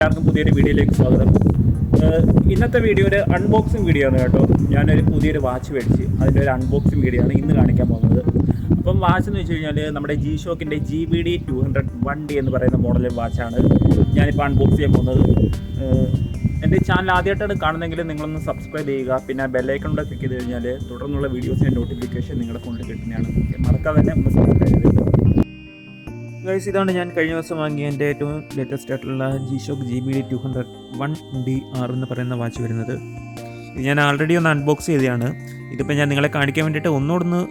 എല്ലാവർക്കും പുതിയൊരു വീഡിയോയിലേക്ക് സ്വാഗതം. ഇന്നത്തെ വീഡിയോ ഒരു അൺബോക്സിങ് വീഡിയോ ആണ് കേട്ടോ. ഞാനൊരു പുതിയൊരു വാച്ച് മേടിച്ച് അതിൻ്റെ ഒരു അൺബോക്സിങ് വീഡിയോ ആണ് ഇന്ന് കാണിക്കാൻ പോകുന്നത്. അപ്പം വാച്ച് എന്ന് വെച്ച് കഴിഞ്ഞാൽ നമ്മുടെ G-Shockൻ്റെ GBD 200 1D എന്ന് പറയുന്ന മോഡൽ വാച്ചാണ് ഞാനിപ്പോൾ അൺബോക്സ് ചെയ്യാൻ പോകുന്നത്. എൻ്റെ ചാനൽ ആദ്യമായിട്ടാണ് കാണുന്നതെങ്കിൽ നിങ്ങളൊന്ന് സബ്സ്ക്രൈബ് ചെയ്യുക. പിന്നെ ബെല്ലൈക്കണിലൂടെ ക്ലിക്ക് ചെയ്ത് കഴിഞ്ഞാൽ തുടർന്നുള്ള വീഡിയോസിൻ്റെ നോട്ടിഫിക്കേഷൻ നിങ്ങളുടെ ഫോണിൽ കിട്ടുന്നതാണ്. മറക്കാതെ തന്നെ ഒന്ന് സബ്സ്ക്രൈബ് ചെയ്തിട്ട് ഗൈസ്, ഇതാണ് ഞാൻ കഴിഞ്ഞ ദിവസം വാങ്ങിയ എൻ്റെ ഏറ്റവും ലേറ്റസ്റ്റ് ആയിട്ടുള്ള G-Shock GBD 200 1DR എന്ന് പറയുന്ന വാച്ച് വരുന്നത്. ഇത് ഞാൻ ആൾറെഡി ഒന്ന് അൺബോക്സ് ചെയ്തതാണ്. ഇതിപ്പോൾ ഞാൻ നിങ്ങളെ കാണിക്കാൻ വേണ്ടിയിട്ട് ഒന്നുകൂടെ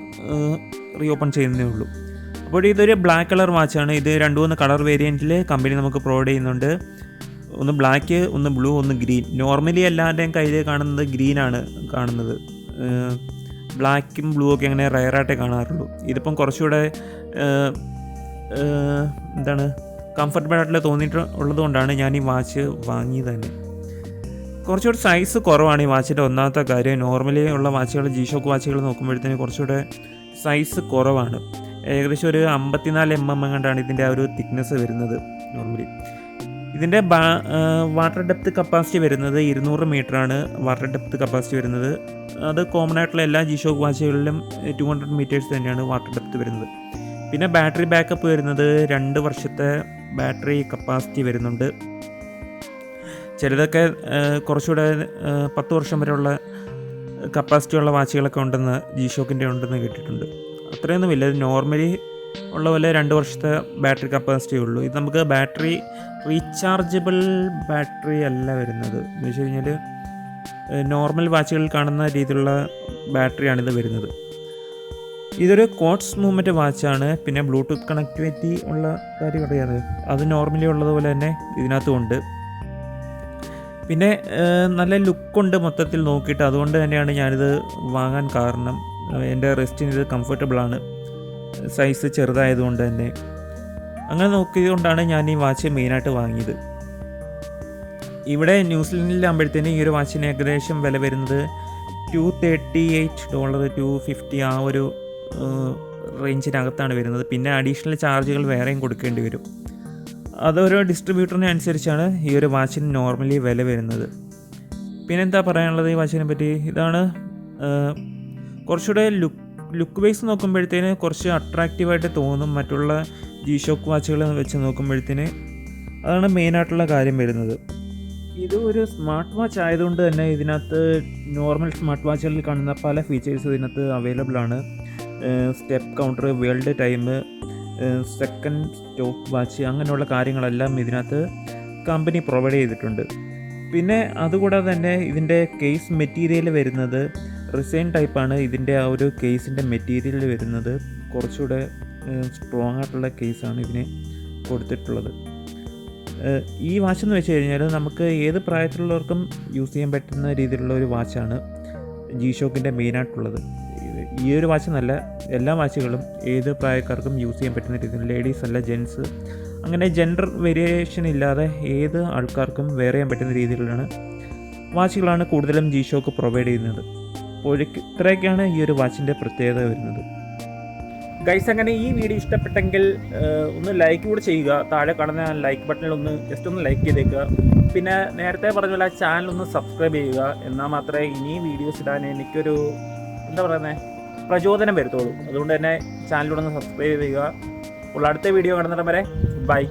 റീ ഓപ്പൺ ചെയ്യുന്നതേ ഉള്ളൂ. അപ്പോൾ ഇതൊരു ബ്ലാക്ക് കളർ വാച്ചാണ്. ഇത് 2-3 കളർ വേരിയൻറ്റിൽ കമ്പനി നമുക്ക് പ്രൊവൈഡ് ചെയ്യുന്നുണ്ട്. ഒന്ന് ബ്ലാക്ക്, ഒന്ന് ബ്ലൂ, ഒന്ന് ഗ്രീൻ. നോർമലി എല്ലാവരുടെയും കയ്യിൽ കാണുന്നത് ഗ്രീനാണ് കാണുന്നത്. ബ്ലാക്കും ബ്ലൂ ഒക്കെ അങ്ങനെ റയറായിട്ടേ കാണാറുള്ളൂ. ഇതിപ്പം കുറച്ചുകൂടെ കംഫർട്ടബിൾ ആയിട്ടുള്ള തോന്നിയിട്ടുള്ളത് കൊണ്ടാണ് ഞാൻ ഈ വാച്ച് വാങ്ങിയത് തന്നെ. കുറച്ചുകൂടെ സൈസ് കുറവാണ് ഈ വാച്ചിൻ്റെ ഒന്നാമത്തെ കാര്യം. നോർമലി ഉള്ള വാച്ചുകൾ G-Shock വാച്ചുകൾ നോക്കുമ്പോഴത്തേന് കുറച്ചുകൂടെ സൈസ് കുറവാണ്. ഏകദേശം ഒരു 54 mm കണ്ടാണ് ഇതിൻ്റെ ആ ഒരു തിക്നെസ് വരുന്നത് നോർമലി. ഇതിൻ്റെ വാട്ടർ ഡെപ്ത് കപ്പാസിറ്റി വരുന്നത് 200 മീറ്ററാണ് വാട്ടർ ഡെപ്ത് കപ്പാസിറ്റി വരുന്നത്. അത് കോമൺ ആയിട്ടുള്ള എല്ലാ G-Shock വാച്ചുകളിലും 200 മീറ്റേഴ്സ് തന്നെയാണ് വാട്ടർ ഡെപ്ത് വരുന്നത്. പിന്നെ ബാറ്ററി ബാക്കപ്പ് വരുന്നത് 2 വർഷത്തെ ബാറ്ററി കപ്പാസിറ്റി വരുന്നുണ്ട്. ചിലതൊക്കെ കുറച്ചുകൂടെ 10 വർഷം വരെയുള്ള കപ്പാസിറ്റി ഉള്ള വാച്ചുകളൊക്കെ ഉണ്ടെന്ന് G-Shockൻ്റെ ഉണ്ടെന്ന് കേട്ടിട്ടുണ്ട്. അത്രയൊന്നുമില്ല. ഇത് നോർമലി ഉള്ള പോലെ 2 വർഷത്തെ ബാറ്ററി കപ്പാസിറ്റി ഉള്ളൂ. ഇത് നമുക്ക് ബാറ്ററി റീചാർജബിൾ ബാറ്ററി അല്ല വരുന്നത്. എന്ന് വെച്ച് കഴിഞ്ഞാൽ നോർമൽ വാച്ചുകളിൽ കാണുന്ന രീതിയിലുള്ള ബാറ്ററിയാണിത് വരുന്നത്. ഇതൊരു കോട്സ് മൂവ്മെൻറ്റ് വാച്ചാണ്. പിന്നെ ബ്ലൂടൂത്ത് കണക്ടിവിറ്റി ഉള്ള കാര്യം അറിയാതെ അത് നോർമലി ഉള്ളതുപോലെ തന്നെ ഇതിനകത്തുമുണ്ട്. പിന്നെ നല്ല ലുക്കുണ്ട് മൊത്തത്തിൽ നോക്കിയിട്ട്. അതുകൊണ്ട് തന്നെയാണ് ഞാനിത് വാങ്ങാൻ കാരണം. എൻ്റെ റെസ്റ്റിന് ഇത് കംഫർട്ടബിളാണ്, സൈസ് ചെറുതായതുകൊണ്ട് തന്നെ. അങ്ങനെ നോക്കിയതുകൊണ്ടാണ് ഞാൻ ഈ വാച്ച് മെയിനായിട്ട് വാങ്ങിയത്. ഇവിടെ ന്യൂസിലൻഡിലാകുമ്പോഴത്തേന് ഈ ഒരു വാച്ചിന് ഏകദേശം വില വരുന്നത് $238 $250 ആ ഒരു റേഞ്ചിനകത്താണ് വരുന്നത്. പിന്നെ അഡീഷണൽ ചാർജുകൾ വേറെയും കൊടുക്കേണ്ടി വരും. അതൊരു ഡിസ്ട്രിബ്യൂട്ടറിനെ അനുസരിച്ചാണ് ഈ ഒരു വാച്ചിന് നോർമലി വില വരുന്നത്. പിന്നെ എന്താ പറയാനുള്ളത് ഈ വാച്ചിനെ പറ്റി? ഇതാണ് കുറച്ചുകൂടെ ലുക്ക് വൈസ് നോക്കുമ്പോഴത്തേന് കുറച്ച് അട്രാക്റ്റീവായിട്ട് തോന്നും മറ്റുള്ള G-Shock വാച്ചുകൾ വെച്ച് നോക്കുമ്പോഴത്തേന്. അതാണ് മെയിനായിട്ടുള്ള കാര്യം വരുന്നത്. ഇത് ഒരു സ്മാർട്ട് വാച്ച് ആയതുകൊണ്ട് തന്നെ ഇതിനകത്ത് നോർമൽ സ്മാർട്ട് വാച്ചുകളിൽ കാണുന്ന പല ഫീച്ചേഴ്സ് ഇതിനകത്ത് അവൈലബിൾ ആണ്. Step counter, world time, second stop watch, അങ്ങനെയുള്ള കാര്യങ്ങളെല്ലാം ഇതിനകത്ത് കമ്പനി പ്രൊവൈഡ് ചെയ്തിട്ടുണ്ട്. പിന്നെ അതുകൂടാതെ തന്നെ ഇതിൻ്റെ കേസ് മെറ്റീരിയൽ വരുന്നത് റിസൈൻ ടൈപ്പാണ്. ഇതിൻ്റെ ആ ഒരു കേസിൻ്റെ മെറ്റീരിയൽ വരുന്നത് കുറച്ചുകൂടെ സ്ട്രോങ് ആയിട്ടുള്ള കേസാണ് ഇതിന് കൊടുത്തിട്ടുള്ളത്. ഈ വാച്ച് എന്ന് വെച്ച് കഴിഞ്ഞാൽ നമുക്ക് ഏത് പ്രായത്തിലുള്ളവർക്കും യൂസ് ചെയ്യാൻ പറ്റുന്ന രീതിയിലുള്ള ഒരു വാച്ചാണ് G-Shockൻ്റെ മെയിനായിട്ടുള്ളത്. ഈ ഒരു വാച്ച് എന്നല്ല, എല്ലാ വാച്ചുകളും ഏത് പ്രായക്കാർക്കും യൂസ് ചെയ്യാൻ പറ്റുന്ന രീതിയിൽ, ലേഡീസ് അല്ല ജെൻസ്, അങ്ങനെ ജെൻഡർ വേരിയേഷൻ ഇല്ലാതെ ഏത് ആൾക്കാർക്കും വെയർ ചെയ്യാൻ പറ്റുന്ന രീതിയിലാണ് വാച്ചുകളാണ് കൂടുതലും G-Shock പ്രൊവൈഡ് ചെയ്യുന്നത്. അപ്പോൾ ഇത്രയൊക്കെയാണ് ഈ ഒരു വാച്ചിൻ്റെ പ്രത്യേകത വരുന്നത്. ഗൈസ്, അങ്ങനെ ഈ വീഡിയോ ഇഷ്ടപ്പെട്ടെങ്കിൽ ഒന്ന് ലൈക്ക് കൂടെ ചെയ്യുക. താഴെ കാണുന്ന ലൈക്ക് ബട്ടണിൽ ജസ്റ്റ് ഒന്ന് ലൈക്ക് ചെയ്തേക്കുക. പിന്നെ നേരത്തെ പറഞ്ഞ പോലെ ചാനൽ ഒന്ന് സബ്സ്ക്രൈബ് ചെയ്യുക. എന്നാൽ മാത്രമേ ഇനി വീഡിയോസ് ഇടാൻ എനിക്കൊരു പ്രചോദനം വരുത്തുള്ളൂ. അതുകൊണ്ട് തന്നെ ചാനലിലൂടെ ഒന്ന് സബ്സ്ക്രൈബ് ചെയ്യുക. അപ്പോൾ അടുത്ത വീഡിയോ കാണുന്നിടം വരെ ബൈ.